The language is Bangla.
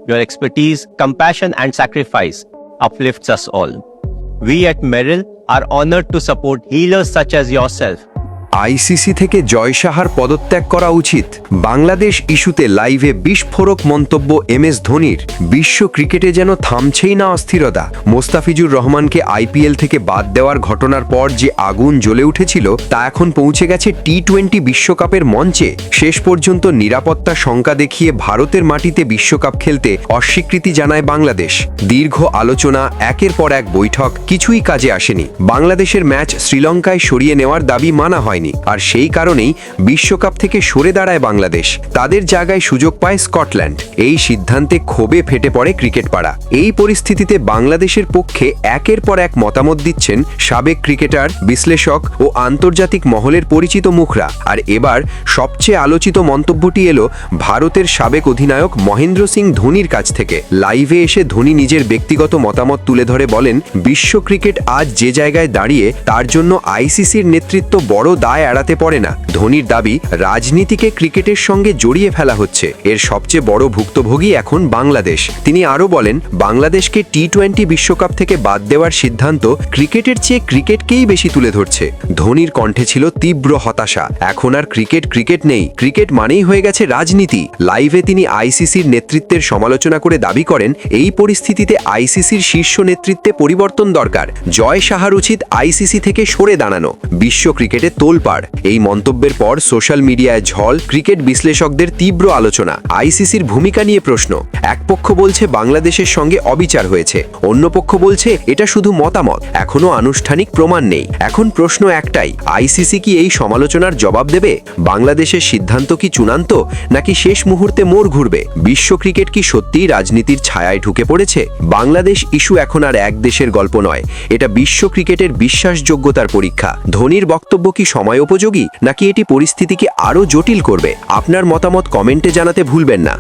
Your expertise, compassion, and sacrifice uplifts us all. We at Merrill are honored to support healers such as yourself. ICC থেকে জয় সাহার পদত্যাগ করা উচিত। বাংলাদেশ ইস্যুতে লাইভে বিস্ফোরক মন্তব্য এমএস ধোনির। বিশ্ব ক্রিকেটে যেন থামছেই না অস্থিরতা। মোস্তাফিজুর রহমানকে আইপিএল থেকে বাদ দেওয়ার ঘটনার পর যে আগুন জ্বলে উঠেছিল তা এখন পৌঁছে গেছে টি-20 বিশ্বকাপের মঞ্চে। শেষ পর্যন্ত নিরাপত্তা শঙ্কা দেখিয়ে ভারতের মাটিতে বিশ্বকাপ খেলতে অস্বীকৃতি জানায় বাংলাদেশ। দীর্ঘ আলোচনা, একের পর এক বৈঠক, কিছুই কাজে আসেনি। বাংলাদেশের ম্যাচ শ্রীলঙ্কায় সরিয়ে নেওয়ার দাবি মানা হয়নি, আর সেই কারণেই বিশ্বকাপ থেকে সরে দাঁড়ায় বাংলাদেশ। তাদের জায়গায় সুযোগ পায় স্কটল্যান্ড। এই সিদ্ধান্তে ক্ষোভে ফেটে পড়ে ক্রিকেট পাড়া। এই পরিস্থিতিতে বাংলাদেশের পক্ষে একের পর এক মতামত দিচ্ছেন সাবেক ক্রিকেটার, বিশ্লেষক ও আন্তর্জাতিক মহলের পরিচিত মুখরা। আর এবার সবচেয়ে আলোচিত মন্তব্যটি এলো ভারতের সাবেক অধিনায়ক মহেন্দ্র সিং ধোনির কাছ থেকে। লাইভে এসে ধোনি নিজের ব্যক্তিগত মতামত তুলে ধরে বলেন, বিশ্ব ক্রিকেট আজ যে জায়গায় দাঁড়িয়ে তার জন্য আইসিসির নেতৃত্ব বড় দায় এড়াতে পারে না। ধোনির দাবি, রাজনীতিকে ক্রিকেটের সঙ্গে জড়িয়ে ফেলা হচ্ছে। এর সবচেয়ে বড় ভুক্তভোগী এখন বাংলাদেশ। তিনি আরও বলেন, বাংলাদেশকে টি-20 বিশ্বকাপ থেকে বাদ দেওয়ার সিদ্ধান্ত ক্রিকেটের চেয়ে ক্রিকেটকেই বেশি তুলে ধরছে। ধোনির কণ্ঠে ছিল তীব্র হতাশা। এখন আর ক্রিকেট নেই, ক্রিকেট মানেই হয়ে গেছে রাজনীতি। লাইভে তিনি আইসিসির নেতৃত্বের সমালোচনা করে দাবি করেন, এই পরিস্থিতিতে আইসিসির শীর্ষ নেতৃত্বে পরিবর্তন দরকার। জয় সাহার উচিত আইসিসি থেকে সরে দাঁড়ানো। বিশ্ব ক্রিকেটে তোলপাড়। এই মন্তব্যের পর সোশ্যাল মিডিয়ায় ঝড়, ক্রিকেট বিশ্লেষকদের তীব্র আলোচনা। আইসিসির ভূমিকা নিয়ে প্রশ্ন। এক পক্ষ বলছে বাংলাদেশের সঙ্গে অবিচার হয়েছে, অন্য পক্ষ বলছে এটা শুধু মতামত, এখনো আনুষ্ঠানিক প্রমাণ নেই। এখন প্রশ্ন একটাই, আইসিসি কি এই সমালোচনার জবাব দেবে? বাংলাদেশের সিদ্ধান্ত কি চূড়ান্ত, নাকি শেষ মুহূর্তে মোড় ঘুরবে? বিশ্ব ক্রিকেট কি সত্যিই রাজনীতির ছায়ায় ঢুকে পড়েছে? বাংলাদেশ ইস্যু এখন আর এক দেশের গল্প নয়, এটা বিশ্ব ক্রিকেটের বিশ্বাসযোগ্যতার পরীক্ষা। ধোনির বক্তব্য কি সময় উপযোগী, নাকি এটি পরিস্থিতিকে আরও জটিল করবে? আপনার মতামত কমেন্টে জানাতে ভুলবেন না।